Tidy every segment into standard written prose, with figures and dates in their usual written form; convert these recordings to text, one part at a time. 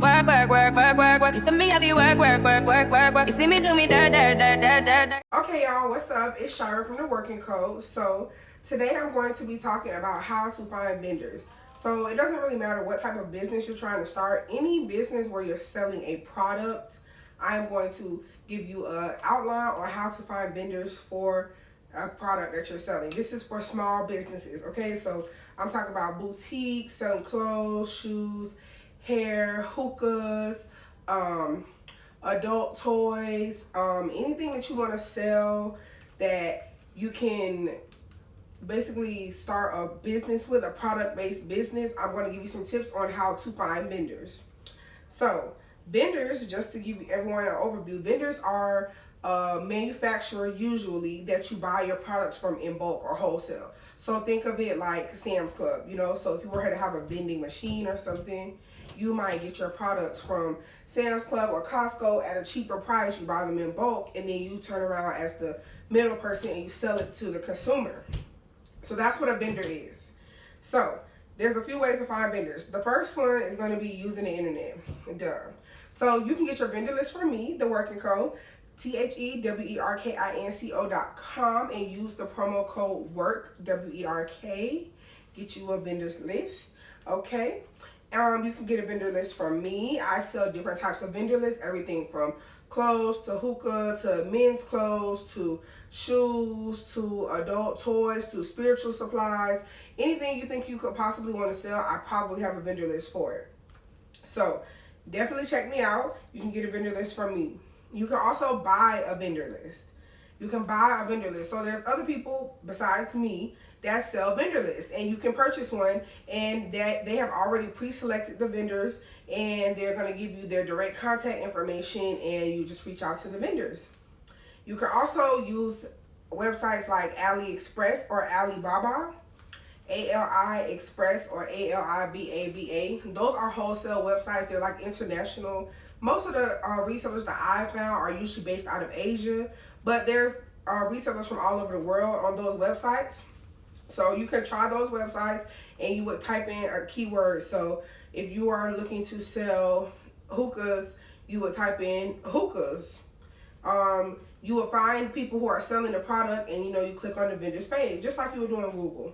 Work, work, work, work, work, work. You see me have you work, work, work, work, work, work. You see me do me da da da da da da. Okay, y'all, what's up? It's Shira from the Working Code. So today I'm going to be talking about how to find vendors. So it doesn't really matter what type of business you're trying to start. Any business where you're selling a product, I'm going to give you an outline on how to find vendors for a product that you're selling. This is for small businesses, okay? So I'm talking about boutiques, selling clothes, shoes, hair, hookahs, adult toys, anything that you want to sell that you can basically start a business with, a product-based business. I'm going to give you some tips on how to find vendors. So vendors, just to give everyone an overview, vendors are a manufacturer usually that you buy your products from in bulk or wholesale. So think of it like Sam's Club, so if you were to have a vending machine or something, you might get your products from Sam's Club or Costco at a cheaper price. You buy them in bulk, and then you turn around as the middle person and you sell it to the consumer. So that's what a vendor is. So there's a few ways to find vendors. The first one is going to be using the internet. Duh. So you can get your vendor list from me, the Working Code, TheWerkinco.com, and use the promo code WORK, WERK, get you a vendor's list. Okay. You can get a vendor list from me. I sell different types of vendor lists, everything from clothes to hookah to men's clothes to shoes to adult toys to spiritual supplies. Anything you think you could possibly want to sell, I probably have a vendor list for it. So definitely check me out. You can get a vendor list from me. You can also buy a vendor list. You can buy a vendor list. So there's other people besides me that sell vendor lists, and you can purchase one, and that they have already pre-selected the vendors, and they're going to give you their direct contact information, and you just reach out to the vendors. You can also use websites like AliExpress or Alibaba, ALI Express or ALIBABA. Those are wholesale websites. They're like international. Most of the resellers that I found are usually based out of Asia, but there's resellers from all over the world on those websites. So you can try those websites, and you would type in a keyword. So if you are looking to sell hookahs, you would type in hookahs. You will find people who are selling the product, and you click on the vendor's page, just like you would do on Google.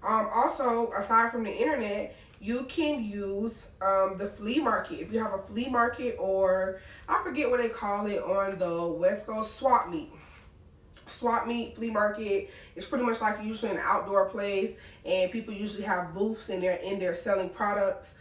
Also, aside from the internet, you can use the flea market. If you have a flea market, or I forget what they call it on the West Coast, swap meet. Swap meet, flea market is pretty much like usually an outdoor place, and people usually have booths and they're in there selling products.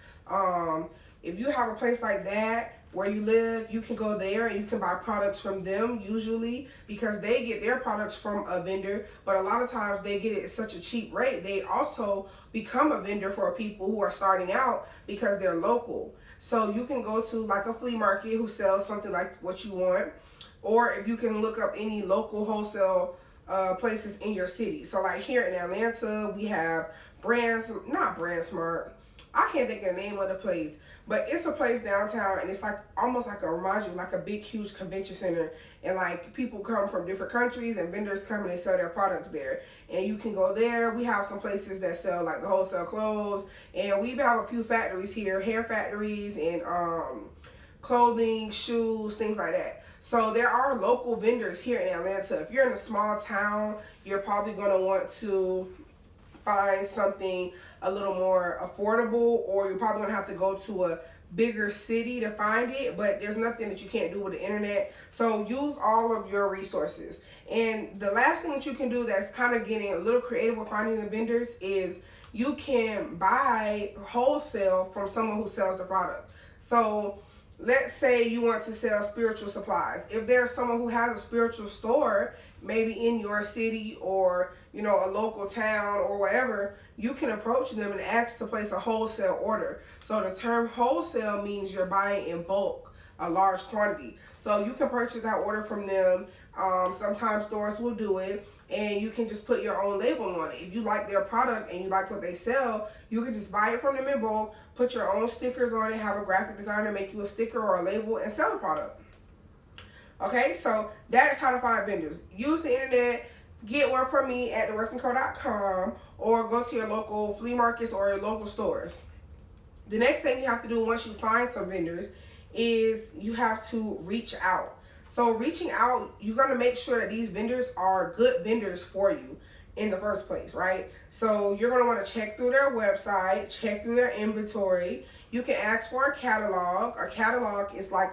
If you have a place like that where you live, you can go there and you can buy products from them usually, because they get their products from a vendor, but a lot of times they get it at such a cheap rate. They also become a vendor for people who are starting out because they're local. So you can go to like a flea market who sells something like what you want, or if you can look up any local wholesale places in your city. So like here in Atlanta, we have not BrandSmart. I can't think of the name of the place, but it's a place downtown, and it's like almost like reminds you like a big, huge convention center, and like people come from different countries and vendors come and they sell their products there, and you can go there. We have some places that sell like the wholesale clothes, and we even have a few factories here, hair factories and clothing, shoes, things like that. So there are local vendors here in Atlanta. If you're in a small town, you're probably going to want to find something a little more affordable, or you're probably going to have to go to a bigger city to find it, but there's nothing that you can't do with the internet. So use all of your resources. And the last thing that you can do that's kind of getting a little creative with finding the vendors is you can buy wholesale from someone who sells the product. So let's say you want to sell spiritual supplies. If there's someone who has a spiritual store, maybe in your city or a local town or whatever, you can approach them and ask to place a wholesale order. So the term wholesale means you're buying in bulk, a large quantity. So you can purchase that order from them. Sometimes stores will do it, and you can just put your own label on it. If you like their product and you like what they sell, you can just buy it from them in bulk, put your own stickers on it, have a graphic designer make you a sticker or a label, and sell the product. Okay, so that is how to find vendors. Use the internet. Get one from me at theworkingco.com, or go to your local flea markets or your local stores. The next thing you have to do once you find some vendors is you have to reach out. So reaching out, you're going to make sure that these vendors are good vendors for you in the first place, right? So you're going to want to check through their website, check through their inventory. You can ask for a catalog. A catalog is like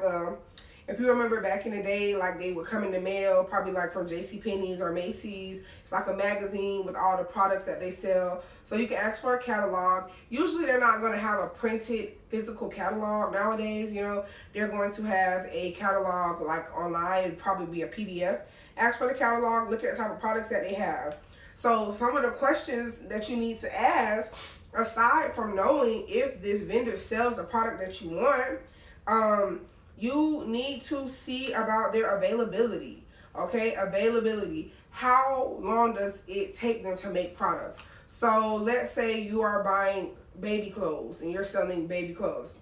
if you remember back in the day, like they would come in the mail, probably like from JCPenney's or Macy's. It's like a magazine with all the products that they sell. So you can ask for a catalog. Usually they're not going to have a printed physical catalog nowadays, you know. They're going to have a catalog like online, it'd probably be a PDF. Ask for the catalog, look at the type of products that they have. So some of the questions that you need to ask, aside from knowing if this vendor sells the product that you want, you need to see about their availability. Okay, availability. How long does it take them to make products? So let's say you are buying baby clothes and you're selling baby clothes.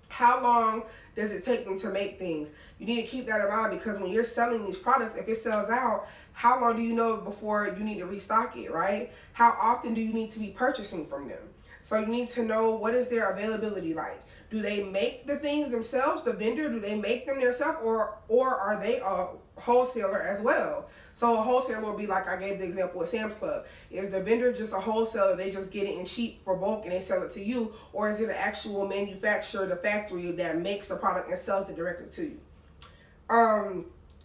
How long does it take them to make things? You need to keep that in mind, because when you're selling these products, if it sells out, how long do you know before you need to restock it, right? How often do you need to be purchasing from them? So you need to know, what is their availability like? Do they make the things themselves, the vendor? Do they make them themselves, or are they a wholesaler as well? So a wholesaler will be like I gave the example with Sam's Club. Is the vendor just a wholesaler? They just get it in cheap for bulk and they sell it to you, or is it an actual manufacturer, the factory that makes the product and sells it directly to you?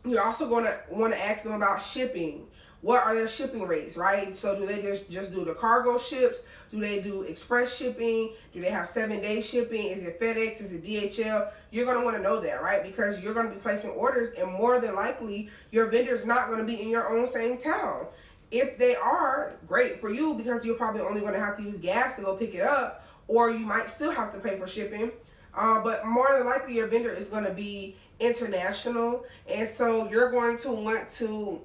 You're also going to want to ask them about shipping. What are their shipping rates, right? So do they just do the cargo ships? Do they do express shipping? Do they have 7-day shipping? Is it FedEx? Is it DHL? You're going to want to know that, right? Because you're going to be placing orders, and more than likely, your vendor's not going to be in your own same town. If they are, great for you, because you're probably only going to have to use gas to go pick it up, or you might still have to pay for shipping. But more than likely, your vendor is going to be international, and so you're going to want to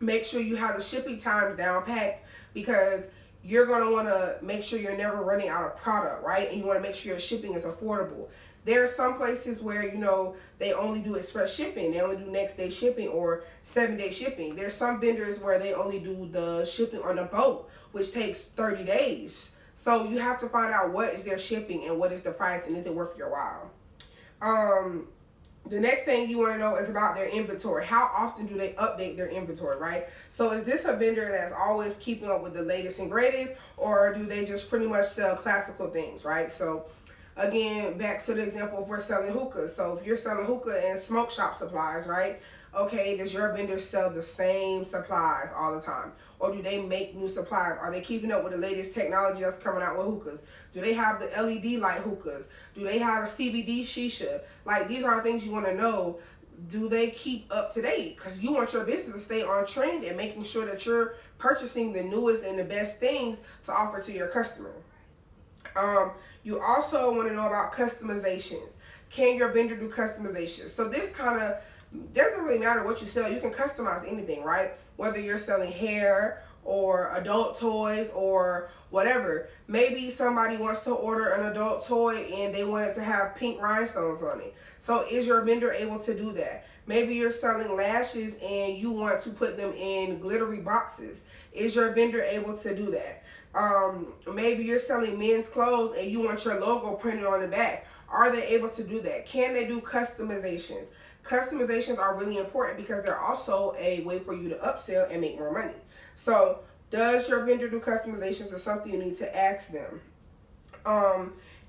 make sure you have the shipping times down packed, because you're going to want to make sure you're never running out of product, right? And you want to make sure your shipping is affordable. There are some places where, you know, they only do express shipping. They only do next day shipping or 7-day shipping. There's some vendors where they only do the shipping on the boat, which takes 30 days. So you have to find out what is their shipping and what is the price, and is it worth your while. The next thing you want to know is about their inventory. How often do they update their inventory, right? So is this a vendor that's always keeping up with the latest and greatest, or do they just pretty much sell classical things, right? So again, back to the example, if we're selling hookahs. So if you're selling hookah and smoke shop supplies, right? Okay, does your vendor sell the same supplies all the time? Or do they make new supplies? Are they keeping up with the latest technology that's coming out with hookahs? Do they have the LED light hookahs? Do they have a CBD shisha? Like, these are things you want to know. Do they keep up to date? Because you want your business to stay on trend and making sure that you're purchasing the newest and the best things to offer to your customer. You also want to know about customizations. Can your vendor do customizations? So this kind of doesn't really matter what you sell. You can customize anything, right? Whether you're selling hair or adult toys or whatever. Maybe somebody wants to order an adult toy and they want it to have pink rhinestones on it. So is your vendor able to do that? Maybe you're selling lashes and you want to put them in glittery boxes. Is your vendor able to do that? Maybe you're selling men's clothes and you want your logo printed on the back. Are they able to do that? Can they do customizations? Customizations are really important because they're also a way for you to upsell and make more money. So does your vendor do customizations? Is something you need to ask them.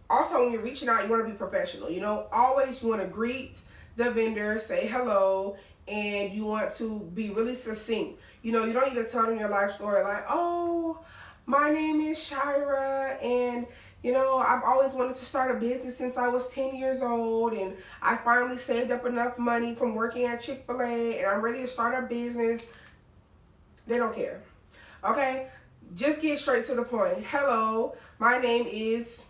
Also, when you're reaching out, you want to be professional. You know, always you want to greet the vendor, say hello, and you want to be really succinct. You know, you don't need to tell them your life story like, oh, my name is Shira, and you know, I've always wanted to start a business since I was 10 years old, and I finally saved up enough money from working at Chick-fil-A, and I'm ready to start a business. They don't care. Okay? Just get straight to the point. Hello, my name is,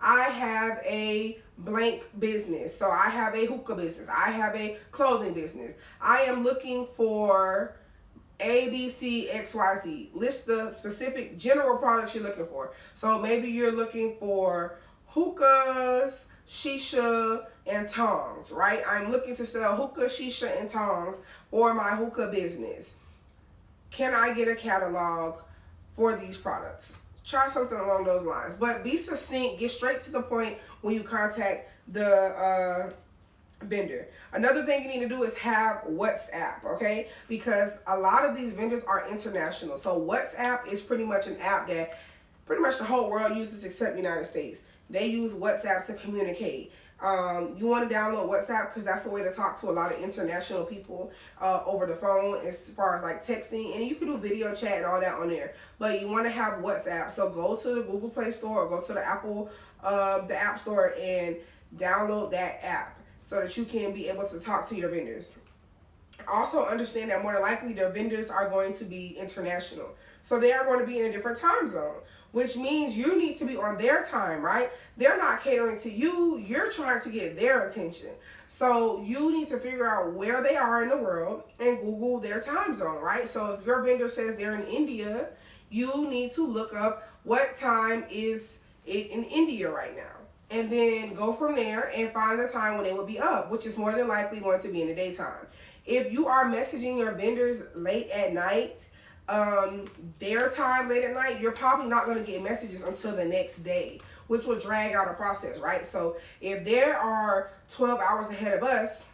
I have a blank business. So I have a hookah business. I have a clothing business. I am looking for A, B, C, X, Y, Z. List the specific general products you're looking for. So maybe you're looking for hookahs, shisha, and tongs, right? I'm looking to sell hookah, shisha, and tongs for my hookah business. Can I get a catalog for these products? Try something along those lines. But be succinct, get straight to the point when you contact the vendor. Another thing you need to do is have WhatsApp, okay? Because a lot of these vendors are international. So WhatsApp is pretty much an app that pretty much the whole world uses except the United States. They use WhatsApp to communicate. You want to download WhatsApp because that's the way to talk to a lot of international people over the phone as far as like texting, and you can do video chat and all that on there. But you want to have WhatsApp, so go to the Google Play Store or go to the Apple, the App Store, and download that app so that you can be able to talk to your vendors. Also understand that more than likely their vendors are going to be international. So they are going to be in a different time zone, which means you need to be on their time, right? They're not catering to you. You're trying to get their attention. So you need to figure out where they are in the world and Google their time zone, right? So if your vendor says they're in India, you need to look up what time is it in India right now. And then go from there and find the time when they will be up, which is more than likely going to be in the daytime. If you are messaging your vendors late at night, their time late at night, you're probably not going to get messages until the next day, which will drag out a process, right? So if there are 12 hours ahead of us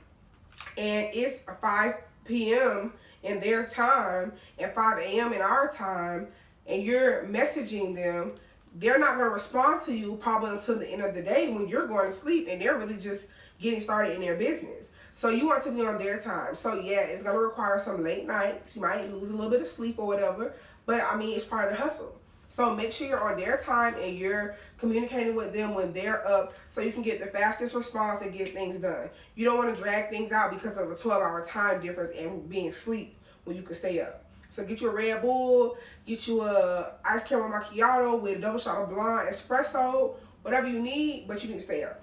and it's 5 p.m. in their time and 5 a.m. in our time, and you're messaging them, they're not going to respond to you probably until the end of the day when you're going to sleep and they're really just getting started in their business. So you want to be on their time. So yeah, it's going to require some late nights. You might lose a little bit of sleep or whatever, but I mean, it's part of the hustle. So make sure you're on their time and you're communicating with them when they're up so you can get the fastest response and get things done. You don't want to drag things out because of a 12-hour time difference and being asleep when you can stay up. So get you a Red Bull, get you a ice caramel macchiato with a double shot of blonde espresso, whatever you need, but you need to stay up.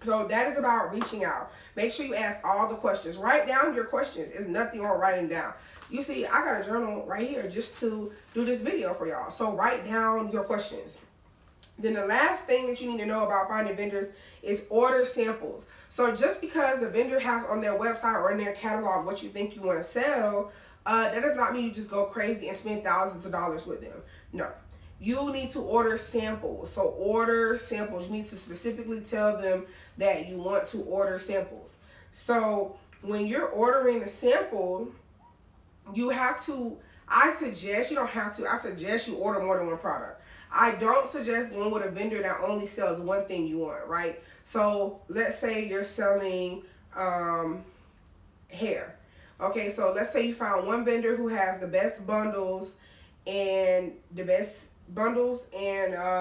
So that is about reaching out. Make sure you ask all the questions. Write down your questions. There's nothing wrong writing down. You see, I got a journal right here just to do this video for y'all. So write down your questions. Then the last thing that you need to know about finding vendors is order samples. So just because the vendor has on their website or in their catalog what you think you want to sell, that does not mean you just go crazy and spend thousands of dollars with them. No. You need to order samples. So order samples. You need to specifically tell them that you want to order samples. So when you're ordering a sample, you have to, I suggest, you don't have to, I suggest you order more than one product. I don't suggest going with a vendor that only sells one thing you want, right? So let's say you're selling hair. Okay, so let's say you found one vendor who has the best bundles and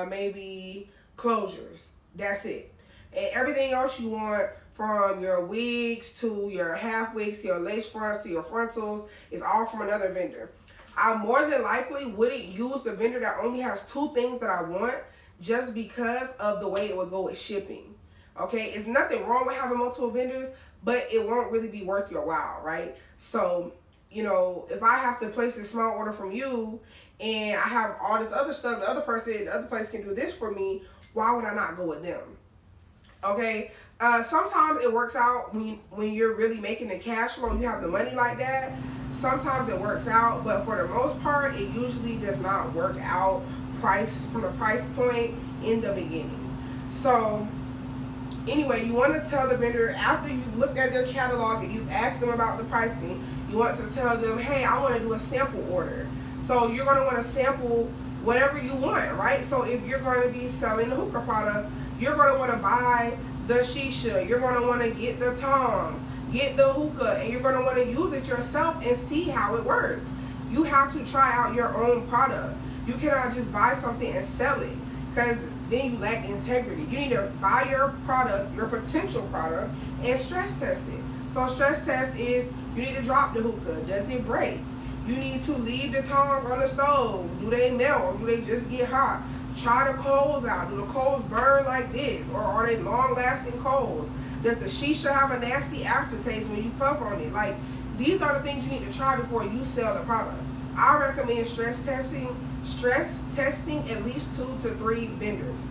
maybe closures. That's it. And everything else you want, from your wigs to your half wigs to your lace fronts to your frontals, is all from another vendor. I more than likely wouldn't use the vendor that only has two things that I want just because of the way it would go with shipping. Okay, it's nothing wrong with having multiple vendors, but it won't really be worth your while, right? So, you know, if I have to place a small order from you and I have all this other stuff, the other place can do this for me, why would I not go with them? Okay, sometimes it works out when you're really making the cash flow, you have the money like that. Sometimes it works out, but for the most part, it usually does not work out from the price point in the beginning. So anyway, you want to tell the vendor, after you've looked at their catalog and you've asked them about the pricing, you want to tell them, hey, I want to do a sample order. So you're going to want to sample whatever you want, right? So if you're going to be selling the hookah products, you're going to want to buy the shisha, you're going to want to get the tongs, get the hookah, and you're going to want to use it yourself and see how it works. You have to try out your own product. You cannot just buy something and sell it, because then you lack integrity. You need to buy your product, your potential product, and stress test it. So stress test is, you need to drop the hookah. Does it break? You need to leave the tongs on the stove. Do they melt? Do they just get hot? Try the coals out. Do the coals burn like this, or are they long-lasting coals? Does the shisha have a nasty aftertaste when you puff on it? Like, these are the things you need to try before you sell the product. I recommend stress testing at least 2 to 3 vendors.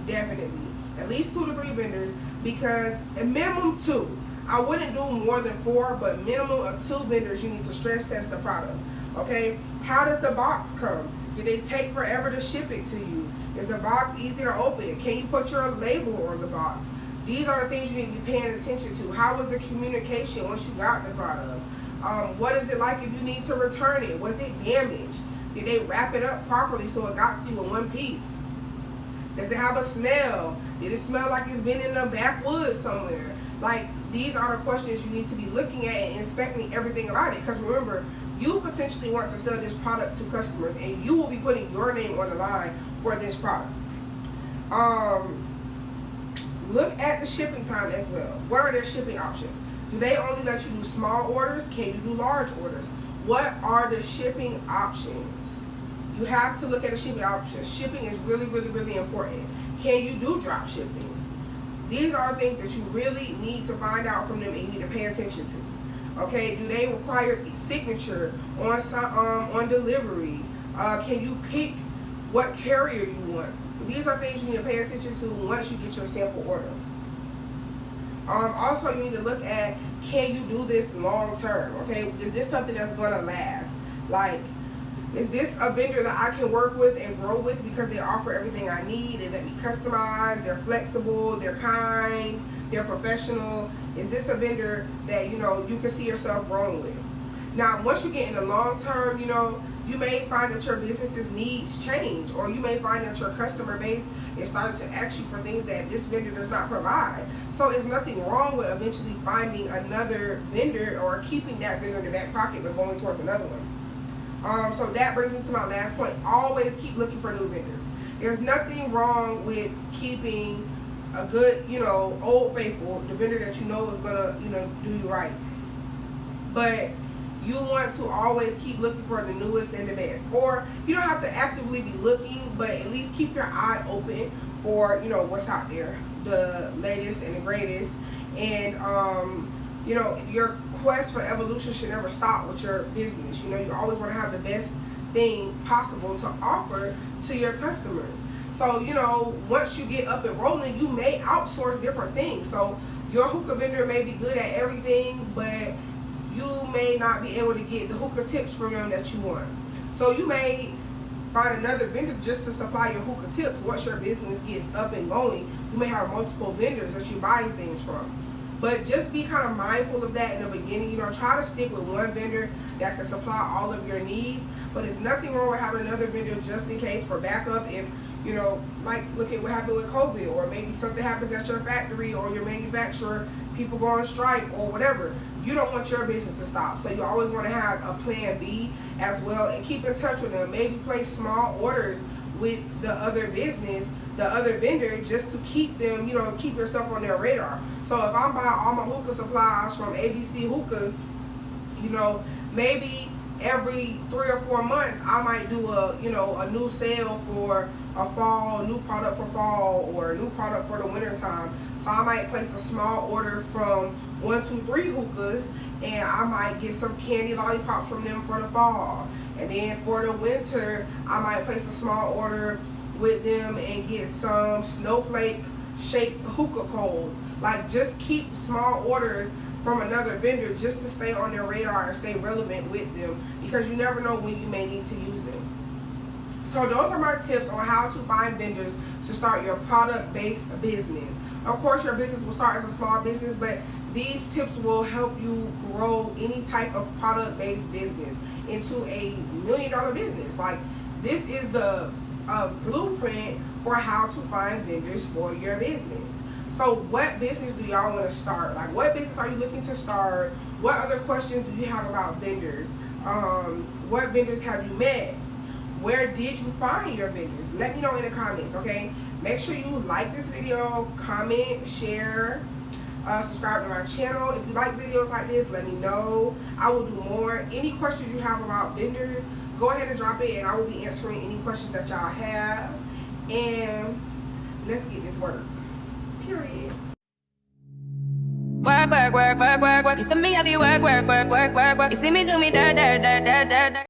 Definitely. At least 2 to 3 vendors, because a minimum 2. I wouldn't do more than 4, but minimum of 2 vendors you need to stress test the product. Okay? How does the box come? Did they take forever to ship it to you? Is the box easy to open? Can you put your label on the box? These are the things you need to be paying attention to. How was the communication once you got the product? What is it like if you need to return it? Was it damaged? Did they wrap it up properly so it got to you in one piece? Does it have a smell? Did it smell like it's been in the backwoods somewhere? Like, these are the questions you need to be looking at and inspecting everything about it. Because remember, you potentially want to sell this product to customers, and you will be putting your name on the line for this product. Look at the shipping time as well. What are their shipping options? Do they only let you do small orders? Can you do large orders? What are the shipping options? You have to look at the shipping options. Shipping is really, really, really important. Can you do drop shipping? These are things that you really need to find out from them and you need to pay attention to. Okay, do they require signature on delivery? Can you pick what carrier you want? These are things you need to pay attention to once you get your sample order. Also, you need to look at, can you do this long term? Okay, is this something that's going to last? Like, is this a vendor that I can work with and grow with because they offer everything I need? They let me customize, they're flexible, they're kind, they're professional. Is this a vendor that, you know, you can see yourself growing with? Now, once you get in the long term, you know, you may find that your business's needs change, or you may find that your customer base is starting to ask you for things that this vendor does not provide. So there's nothing wrong with eventually finding another vendor or keeping that vendor in the back pocket but going towards another one. So that brings me to my last point. Always keep looking for new vendors. There's nothing wrong with keeping a good, you know, old faithful, the vendor that you know is gonna, you know, do you right. But you want to always keep looking for the newest and the best. Or you don't have to actively be looking, but at least keep your eye open for, you know, what's out there, the latest and the greatest. And you know, your quest for evolution should never stop with your business. You know, you always want to have the best thing possible to offer to your customers. So, you know, once you get up and rolling, you may outsource different things. So your hookah vendor may be good at everything, but you may not be able to get the hookah tips from them that you want. So you may find another vendor just to supply your hookah tips. Once your business gets up and going, you may have multiple vendors that you're buying things from. But just be kind of mindful of that in the beginning. You know, try to stick with one vendor that can supply all of your needs. But there's nothing wrong with having another vendor just in case for backup. If, you know, like look at what happened with COVID, or maybe something happens at your factory or your manufacturer, people go on strike or whatever. You don't want your business to stop. So you always want to have a plan B as well, and keep in touch with them. Maybe place small orders with the other business, the other vendor, just to keep them, you know, keep yourself on their radar. So if I'm buying all my hookah supplies from ABC Hookahs, you know, maybe every 3 or 4 months I might do a, you know, a new sale for a fall, new product for fall, or a new product for the winter time. So I might place a small order from 123 Hookahs, and I might get some candy lollipops from them for the fall. And then for the winter, I might place a small order with them and get some snowflake shaped hookah coals. Like, just keep small orders from another vendor just to stay on their radar and stay relevant with them, because you never know when you may need to use them. So those are my tips on how to find vendors to start your product-based business. Of course, your business will start as a small business, but these tips will help you grow any type of product-based business into a $1 million business. Like, this is the blueprint for how to find vendors for your business. So what business do y'all want to start? Like, what business are you looking to start? What other questions do you have about vendors? What vendors have you met? Where did you find your vendors? Let me know in the comments, okay? Make sure you like this video, comment, share, subscribe to my channel. If you like videos like this, let me know. I will do more. Any questions you have about vendors, go ahead and drop it, and I will be answering any questions that y'all have. And let's get this work. Period. Work, work, work, work, work, work. You see me have you work, work, work, work, work, work. You see me do me da da da da da da.